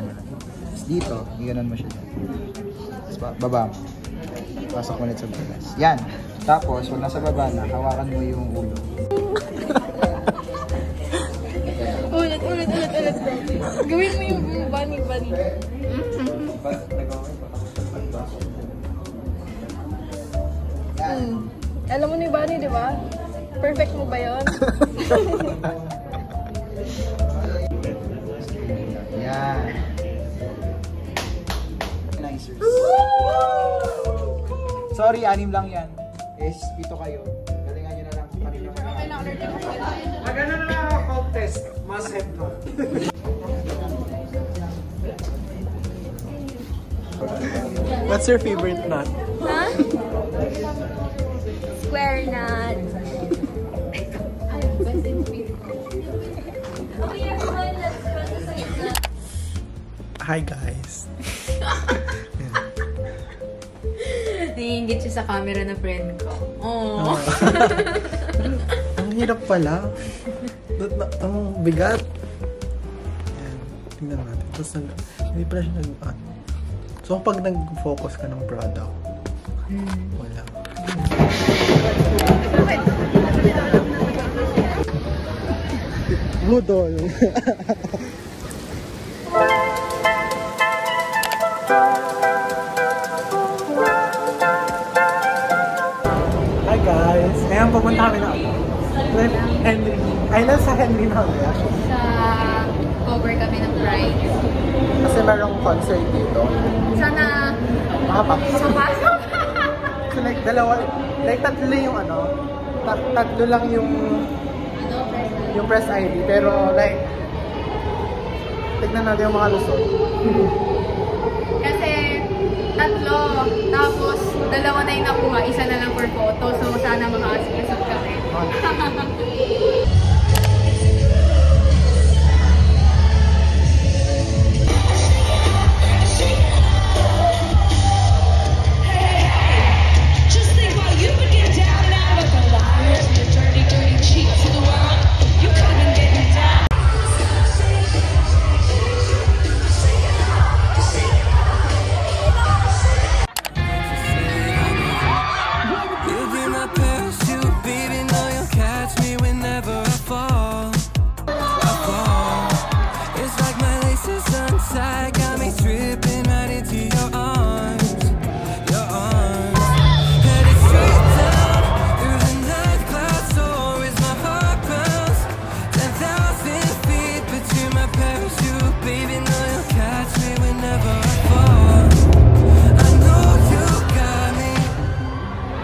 mo lang. Tapos dito, iganon mo siya dyan. Tapos baba mo. Pasok mo ulit sa butas. Yan. Tapos, pag nasa baba na, hawakan mo yung ulo. Ulit. Gawin mo yung bunny. Alam mo na yung bunny, di ba? Perfect mo ba yun? Yan. Nice. Sorry, 6 lang yan. Is, 7 kayo. Galingan nyo na lang. Okay na, ulit mo. Magano na lang ako contest. Must have no. What's your favorite nut? Huh? Square nut. Hi guys. Naiingit siya sa camera na friend ko. Oh. Ang hirap pala. Ang bigat. Ayan. Tingnan natin. Tapos hindi pala siya So pag nag-focus ka ng product, wala. Budol. Hi guys! Ngayon pupunta kami na Henry. Ay, nasa Henry na kami actually. Sa cover kami ng Pride. Kasi merong concert dito. Sana Makapasok. mapasok. So like tatlo yung tatlo lang yung press ID. Pero like, tignan natin yung mga lusot. Kasi tatlo, tapos 2 na yung nakuha, 1 na lang for photo. So sana makakasikasap kami.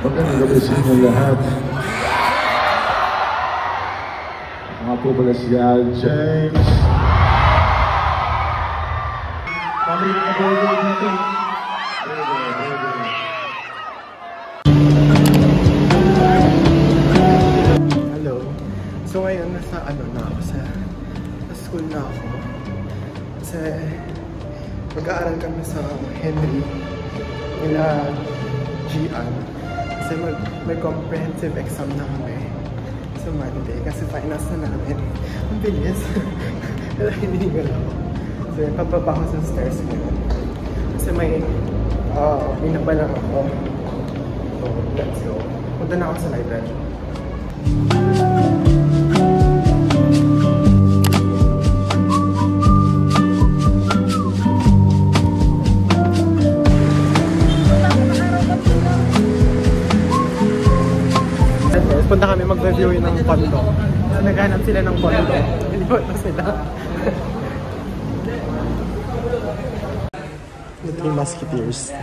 Magandang gabi sa inyo lahat. Mga po pala si Al James. Pamilya na po dito. Hello. So ngayon nasa na ako sa school na ako. Kasi mag-aaral kami sa Henry nila Gian. Kasi may comprehensive exam na kami sa Monday. Kasi finals na namin. Ang bilis. Pero hinihingal ako. So papaba ako sa stairs ngayon. Kasi may binaba lang ako. So let's go. Punta na ako sa library. Punta kami mag-review ng condo. So, naghanap sila ng condo. Hindi ba ito sila? The Three Musketeers.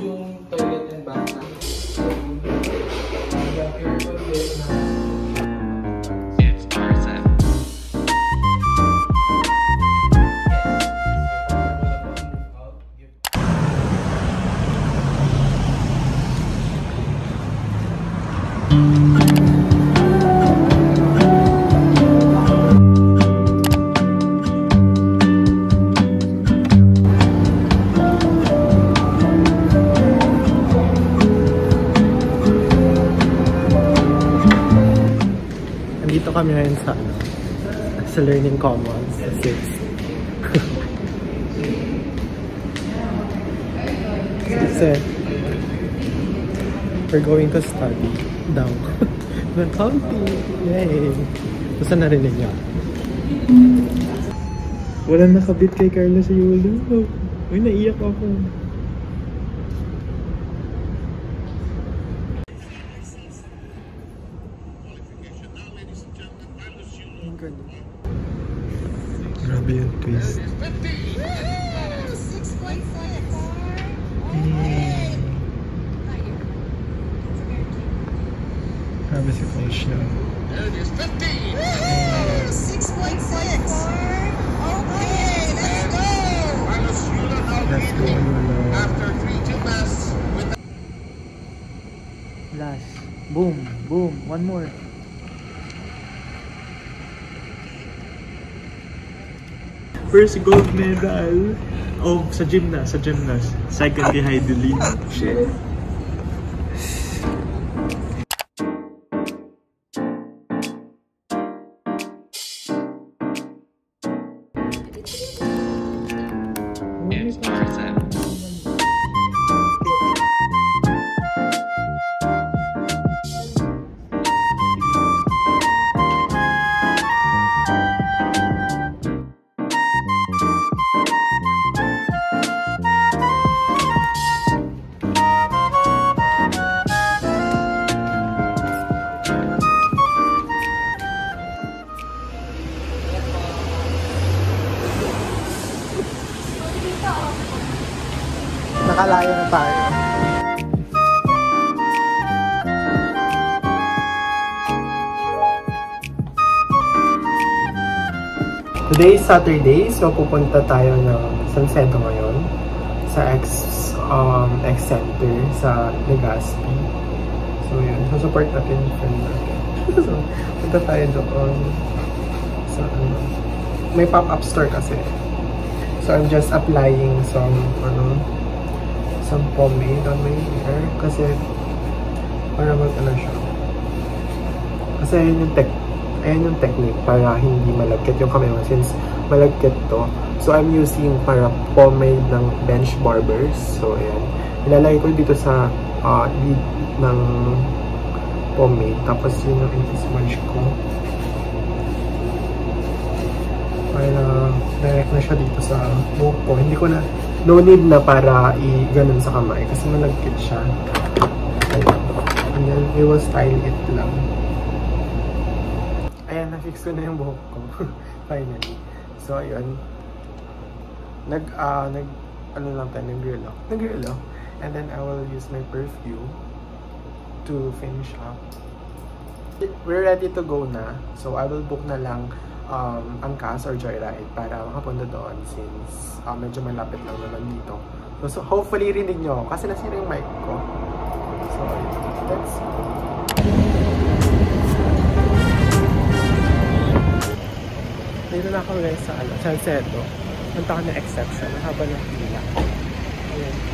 Yung toilet and bathroom. kami ngayon sa Learning Commons 6. Kasi we're going to study daw. Accounting! Yay! Basta narinig niya. Walang nakabit kay Carla sa Yulo. Uy, naiyak ako. Grabe yung twist. Grabe si Coach na. 6.6. Okay, let's go. Let's go, Yulo. After 3-2 pass with the Last. Boom, boom. One more. First gold medal. Oh, sa gymnast. Second kay Heidelin. Shit. Nakalayo na tayo. Today is Saturday, so pupunta tayo ng Salcedo ngayon sa X Center sa Legazpi. So yun, so support natin yung friend natin. So punta tayo doon sa may pop-up store kasi. So I'm just applying some pomade on my hair kasi para siya. Kasi ayun yung technique para hindi malagkit yung kamay mo since malagkit to. So I'm using para pomade ng Bench Barbers. So ayan. Ilalagay ko dito sa lid ng pomade. Tapos yun yung i-smudge ko. Para direct na siya dito sa buhok ko. Hindi ko na no need na para i-ganon sa kamay kasi malagkit siya. Ayan. And then we will style it lang. Ayan, na-fix ko na yung buhok ko. Finally. So ayun. Nag-grillo. And then I will use my perfume to finish up. We're ready to go na. So I will book na lang Angkas or Joyride para makapunta doon since medyo malapit lang naman dito. So hopefully rinig nyo kasi nasira yung mic ko. So let's go. Dito na ako guys sa Salcedo. Punta ko na exception. Haba ng pila. Ayan.